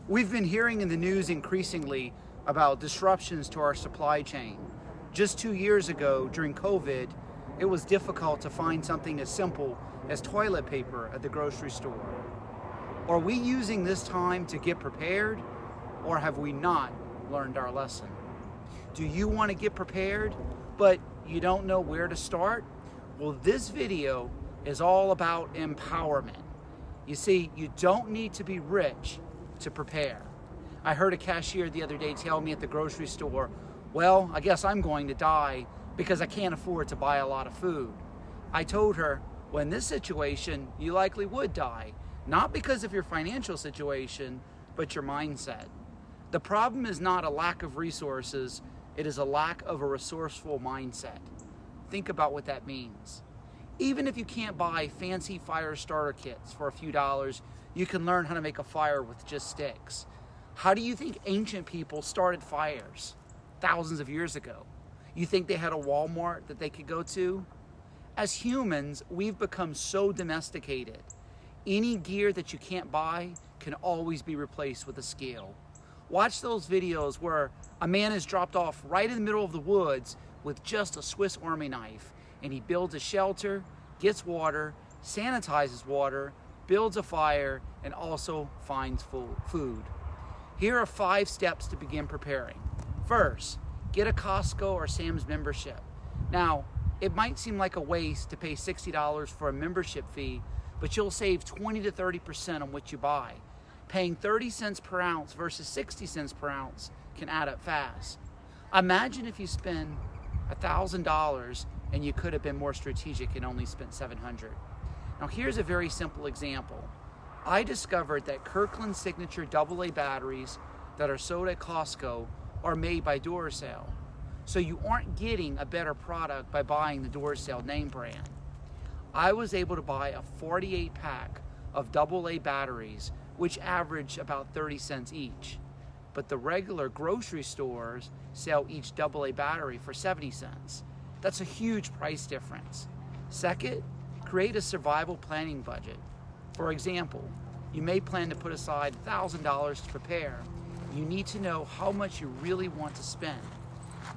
We've been hearing in the news increasingly about disruptions to our supply chain. Just 2 years ago, during COVID, it was difficult to find something as simple as toilet paper at the grocery store. Are we using this time to get prepared, or have we not learned our lesson? Do you want to get prepared, but you don't know where to start? Well, this video is all about empowerment. You see, you don't need to be rich to prepare. I heard a cashier the other day tell me at the grocery store, well, I guess I'm going to die because I can't afford to buy a lot of food. I told her, well, in this situation, you likely would die, not because of your financial situation, but your mindset. The problem is not a lack of resources, it is a lack of a resourceful mindset. Think about what that means. Even if you can't buy fancy fire starter kits for a few dollars, you can learn how to make a fire with just sticks. How do you think ancient people started fires thousands of years ago? You think they had a Wal-Mart that they could go to? As humans, we've become so domesticated. Any gear that you can't buy can always be replaced with a skill. Watch those videos where a man is dropped off right in the middle of the woods with just a Swiss Army knife, and he builds a shelter, gets water, sanitizes water, builds a fire, and also finds food. Here are 5 steps to begin preparing. First, get a Costco or Sam's membership. Now, it might seem like a waste to pay $60 for a membership fee, but you'll save 20 to 30% on what you buy. Paying 30 cents per ounce versus 60 cents per ounce can add up fast. Imagine if you spend $1,000 and you could have been more strategic and only spent $700. Now here's a very simple example. I discovered that Kirkland Signature AA batteries that are sold at Costco are made by Duracell. So you aren't getting a better product by buying the Duracell name brand. I was able to buy a 48 pack of AA batteries, which average about 30 cents each. But the regular grocery stores sell each AA battery for 70 cents. That's a huge price difference. Second, create a survival planning budget. For example, you may plan to put aside $1,000 to prepare. You need to know how much you really want to spend.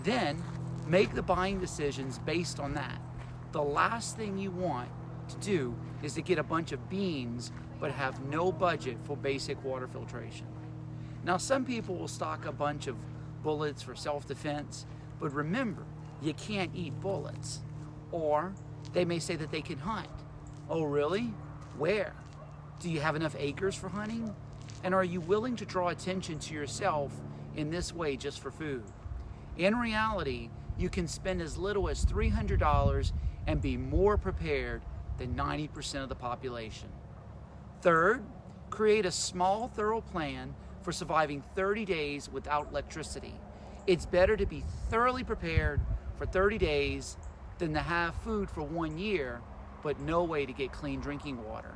Then, make the buying decisions based on that. The last thing you want to do is to get a bunch of beans but have no budget for basic water filtration. Now, some people will stock a bunch of bullets for self-defense, but remember, you can't eat bullets. Or they may say that they can hunt. Oh, really? Where? Do you have enough acres for hunting? And are you willing to draw attention to yourself in this way just for food? In reality, you can spend as little as $300 and be more prepared than 90% of the population. Third, create a small, thorough plan for surviving 30 days without electricity. It's better to be thoroughly prepared for 30 days than to have food for 1 year, but no way to get clean drinking water.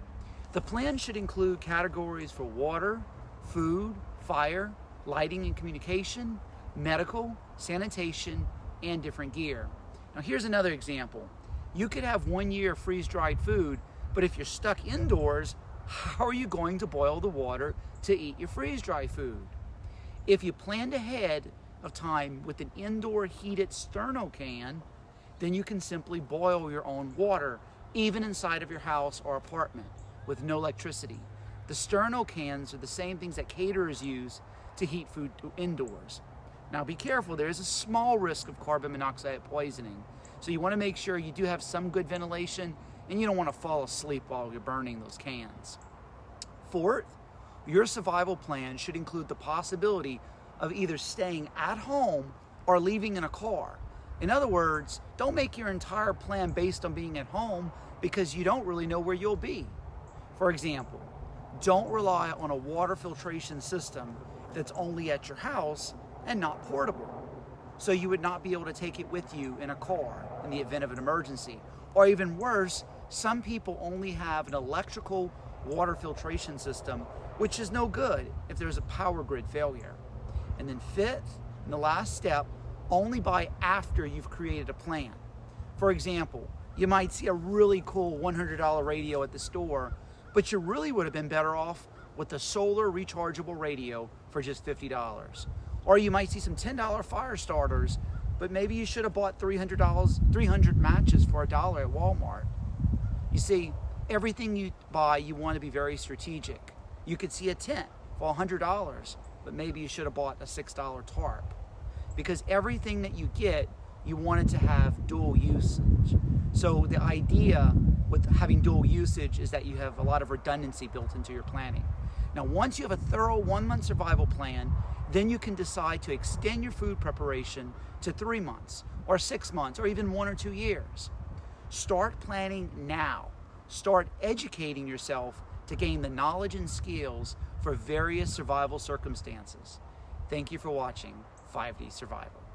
The plan should include categories for water, food, fire, lighting and communication, medical, sanitation, and different gear. Now here's another example. You could have 1 year freeze-dried food, but if you're stuck indoors, how are you going to boil the water to eat your freeze-dried food? If you planned ahead of time with an indoor heated sterno can, then you can simply boil your own water, even inside of your house or apartment, with no electricity. The sterno cans are the same things that caterers use to heat food indoors. Now be careful, there is a small risk of carbon monoxide poisoning, so you want to make sure you do have some good ventilation and you don't want to fall asleep while you're burning those cans. Fourth, your survival plan should include the possibility of either staying at home or leaving in a car. In other words, don't make your entire plan based on being at home because you don't really know where you'll be. For example, don't rely on a water filtration system that's only at your house and not portable. So you would not be able to take it with you in a car in the event of an emergency. Or even worse, some people only have an electrical water filtration system, which is no good if there's a power grid failure. And then fifth, and the last step, only buy after you've created a plan. For example, you might see a really cool $100 radio at the store, but you really would have been better off with a solar rechargeable radio for just $50. Or you might see some $10 fire starters, but maybe you should have bought $300 matches for $1 at Walmart. You see, everything you buy, you want to be very strategic. You could see a tent for $100, but maybe you should have bought a $6 tarp. Because everything that you get, you want it to have dual usage. So the idea with having dual usage is that you have a lot of redundancy built into your planning. Now, once you have a thorough 1-month survival plan, then you can decide to extend your food preparation to 3 months or 6 months or even 1 or 2 years. Start planning now. Start educating yourself to gain the knowledge and skills for various survival circumstances. Thank you for watching 5D Survival.